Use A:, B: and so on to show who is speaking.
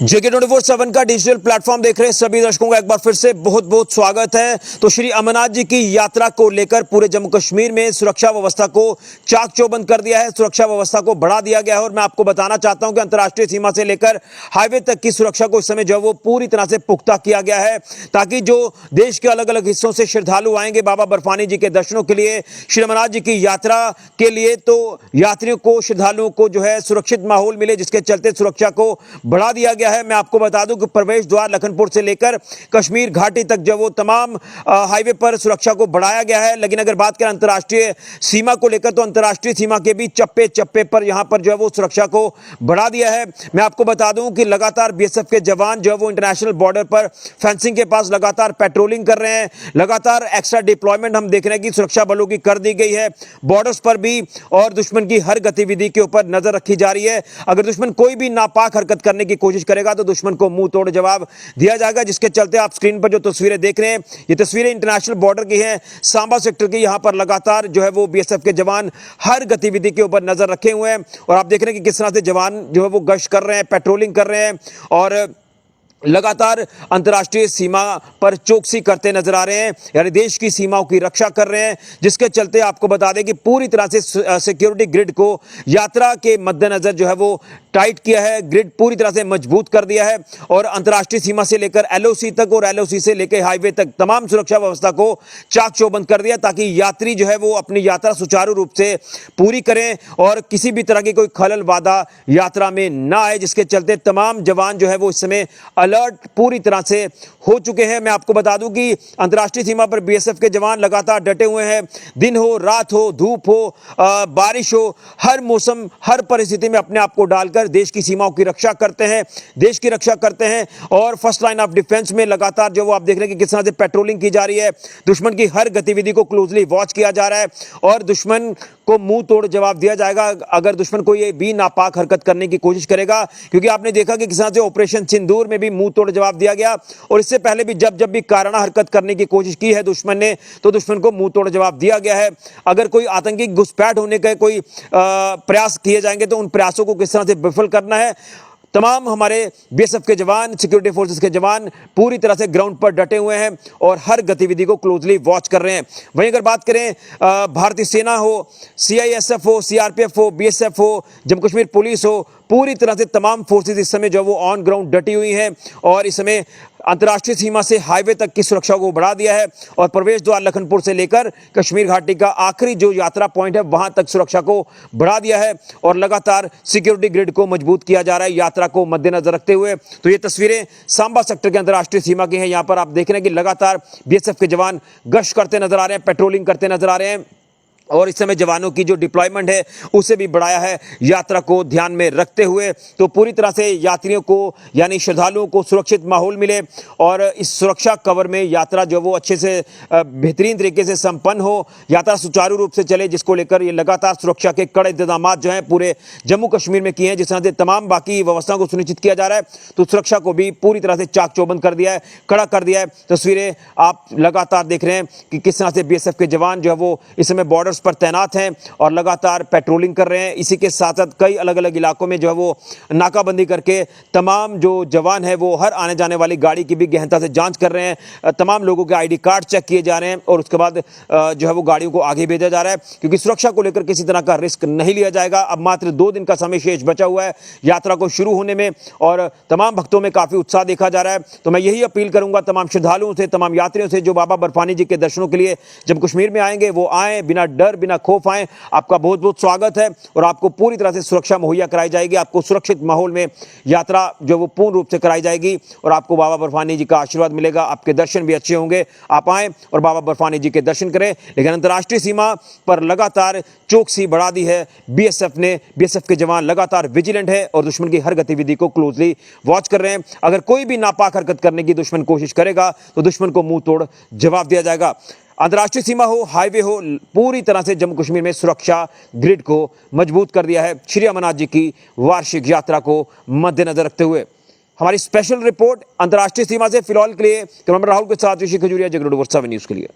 A: JK24/7 का digital platform देख रहे सभी दर्शकों का एक बार फिर से बहुत बहुत स्वागत है। तो श्री अमरनाथ जी की यात्रा को लेकर पूरे जम्मू कश्मीर में सुरक्षा व्यवस्था को चाक चौबंद कर दिया है, सुरक्षा व्यवस्था को बढ़ा दिया गया है। और मैं आपको बताना चाहता हूं कि अंतर्राष्ट्रीय सीमा से लेकर हाईवे तक की सुरक्षा को इस समय जो वो पूरी तरह से पुख्ता किया गया है, ताकि जो देश के अलग अलग हिस्सों से श्रद्धालु आएंगे बाबा बर्फानी जी के दर्शनों के लिए, श्री अमरनाथ जी की यात्रा के लिए, तो यात्रियों को, श्रद्धालुओं को जो है सुरक्षित माहौल मिले, जिसके चलते सुरक्षा को बढ़ा दिया गया है। मैं आपको बता दूं कि प्रवेश द्वार लखनपुर से लेकर कश्मीर घाटी तक जो वो तमाम हाईवे पर सुरक्षा को बढ़ाया गया है। लेकिन अगर बात करें अंतर्राष्ट्रीय सीमा को लेकर, तो अंतर्राष्ट्रीय सीमा के भी चप्पे चप्पे पर यहां पर जो है वो सुरक्षा को बढ़ा दिया है। मैं आपको बता दूं कि लगातार बीएसएफ के जवान जो है वो इंटरनेशनल बॉर्डर पर फेंसिंग के पास लगातार पेट्रोलिंग कर रहे हैं। लगातार एक्स्ट्रा डिप्लॉयमेंट हम देख रहे हैं कि सुरक्षा बलों की कर दी गई है बॉर्डर्स पर भी, और दुश्मन की हर गतिविधि के ऊपर नजर रखी जा रही है। अगर दुश्मन कोई भी नापाक हरकत करने की कोशिश करेगा तो दुश्मन को मुंह तोड़ जवाब दिया जाएगा, जिसके चलते आप स्क्रीन पर जो तस्वीरें देख रहे हैं, ये तस्वीरें इंटरनेशनल बॉर्डर की हैं, सांबा सेक्टर की। यहां पर लगातार जो है वो बीएसएफ के जवान हर गतिविधि के ऊपर नजर रखे हुए हैं, और आप देख रहे हैं कि किस तरह से जवान जो है वो गश्त कर रहे हैं, पेट्रोलिंग कर रहे हैं, और लगातार अंतर्राष्ट्रीय सीमा पर चौकसी करते नजर आ रहे हैं, यानी देश की सीमाओं की रक्षा कर रहे हैं। जिसके चलते आपको बता दें कि पूरी तरह से सिक्योरिटी ग्रिड को यात्रा के मद्देनजर जो है वो टाइट किया है, ग्रिड पूरी तरह से मजबूत कर दिया है, और अंतर्राष्ट्रीय सीमा से लेकर एलओसी तक और एलओसी से लेकर हाईवे तक तमाम सुरक्षा व्यवस्था को चाक चौबंद कर दिया, ताकि यात्री जो है वो अपनी यात्रा सुचारू रूप से पूरी करें और किसी भी तरह की कोई खलल बाधा यात्रा में ना आए। जिसके चलते तमाम जवान जो है वो इस समय अलर्ट पूरी तरह से हो चुके हैं। मैं आपको बता दूं कि अंतर्राष्ट्रीय सीमा पर बीएसएफ के जवान लगातार डटे हुए हैं। दिन हो, रात हो, धूप हो, बारिश हो, हर मौसम, हर परिस्थिति में अपने आप को डालकर देश की सीमाओं की रक्षा करते हैं, देश की रक्षा करते हैं। और फर्स्ट लाइन ऑफ डिफेंस में लगातार जो वो आप देख रहे हैं कि किस तरह से पेट्रोलिंग की जा रही है, दुश्मन की हर गतिविधि को क्लोजली वॉच किया जा रहा है, और दुश्मन को मुंह तोड़ जवाब दिया जाएगा अगर दुश्मन को ये भी नापाक हरकत करने की कोशिश करेगा। क्योंकि आपने देखा कि किस तरह से ऑपरेशन सिंदूर में भी मुंह तोड़ जवाब दिया गया, और इससे पहले भी जब भी कारणा हरकत करने की कोशिश की है दुश्मन ने, तो दुश्मन को मुंह तोड़ जवाब दिया गया है। अगर कोई आतंकी घुसपैठ होने का कोई प्रयास किए जाएंगे तो उन प्रयासों को किस तरह से विफल करना है। तमाम हमारे बीएसएफ के जवान, सिक्योरिटी फोर्सेस के जवान पूरी तरह से ग्राउंड पर डटे हुए हैं और हर गतिविधि को क्लोजली वॉच कर रहे हैं। वहीं अगर बात करें भारतीय सेना हो, सीआईएसएफ हो, सीआरपीएफ हो, बीएसएफ हो, जम्मू कश्मीर पुलिस हो, पूरी तरह से तमाम फोर्सेस इस समय जो वो ऑन ग्राउंड डटी हुई हैं, और इस समय अंतर्राष्ट्रीय सीमा से हाईवे तक की सुरक्षा को बढ़ा दिया है, और प्रवेश द्वार लखनपुर से लेकर कश्मीर घाटी का आखिरी जो यात्रा पॉइंट है वहां तक सुरक्षा को बढ़ा दिया है, और लगातार सिक्योरिटी ग्रिड को मजबूत किया जा रहा है यात्रा को मद्देनजर रखते हुए। तो ये तस्वीरें सांबा सेक्टर के अंतर्राष्ट्रीय सीमा की हैं। यहां पर आप देख रहे हैं कि लगातार बीएसएफ के जवान गश्त करते नजर आ रहे हैं, पेट्रोलिंग करते नजर आ रहे हैं, और इस समय जवानों की जो डिप्लॉयमेंट है उसे भी बढ़ाया है यात्रा को ध्यान में रखते हुए। तो पूरी तरह से यात्रियों को, यानी श्रद्धालुओं को सुरक्षित माहौल मिले, और इस सुरक्षा कवर में यात्रा जो वो अच्छे से बेहतरीन तरीके से संपन्न हो, यात्रा सुचारू रूप से चले, जिसको लेकर ये लगातार सुरक्षा के कड़े इंतजाम जो हैं पूरे जम्मू कश्मीर में किए हैं। जिस तरह से तमाम बाकी व्यवस्थाओं को सुनिश्चित किया जा रहा है, तो सुरक्षा को भी पूरी तरह से चाक चौबंद कर दिया है, कड़ा कर दिया है। तस्वीरें आप लगातार देख रहे हैं कि किस तरह से बीएसएफ के जवान जो है वो इस समय बॉर्डर पर तैनात हैं और लगातार पेट्रोलिंग कर रहे हैं। इसी के साथ साथ कई अलग अलग इलाकों में जो है वो नाकाबंदी करके तमाम जो जवान है वो हर आने जाने वाली गाड़ी की भी गहनता से जांच कर रहे हैं। तमाम लोगों के आईडी कार्ड चेक किए जा रहे हैं, और उसके बाद जो है वो गाड़ियों को आगे भेजा जा रहा है, क्योंकि सुरक्षा को लेकर किसी तरह का रिस्क नहीं लिया जाएगा। अब मात्र 2 दिन का समय शेष बचा हुआ है यात्रा को शुरू होने में, और तमाम भक्तों में काफी उत्साह देखा जा रहा है। तो मैं यही अपील करूंगा तमाम श्रद्धालुओं से, तमाम यात्रियों से जो बाबा बर्फानी जी के दर्शनों के लिए जब कश्मीर में आएंगे वो आए बिना डर, बिना खौफ आए। आपका बहुत बहुत स्वागत है, और आपको पूरी तरह से सुरक्षा मुहैया कराई जाएगी। आपको सुरक्षित माहौल में यात्रा जो वो पूर्ण रूप से कराई जाएगी, और आपको बाबा बर्फानी जी का आशीर्वाद मिलेगा। आपके दर्शन भी अच्छे होंगे। आप आएं और बाबा बर्फानी जी के दर्शन करें। लेकिन अंतर्राष्ट्रीय सीमा पर लगातार चौकसी बढ़ा दी है बीएसएफ ने। बीएसएफ के जवान लगातार विजिलेंट है और दुश्मन की हर गतिविधि को क्लोजली वॉच कर रहे हैं। अगर कोई भी नापाक हरकत करने की दुश्मन कोशिश करेगा तो दुश्मन को मुंह तोड़ जवाब दिया जाएगा। अंतर्राष्ट्रीय सीमा हो, हाईवे हो, पूरी तरह से जम्मू कश्मीर में सुरक्षा ग्रिड को मजबूत कर दिया है श्री अमरनाथ जी की वार्षिक यात्रा को मद्देनजर रखते हुए। हमारी स्पेशल रिपोर्ट अंतर्राष्ट्रीय सीमा से फिलहाल के लिए कैमरामैन राहुल के साथ ऋषि खजूरिया, JK24/7 न्यूज़ के लिए।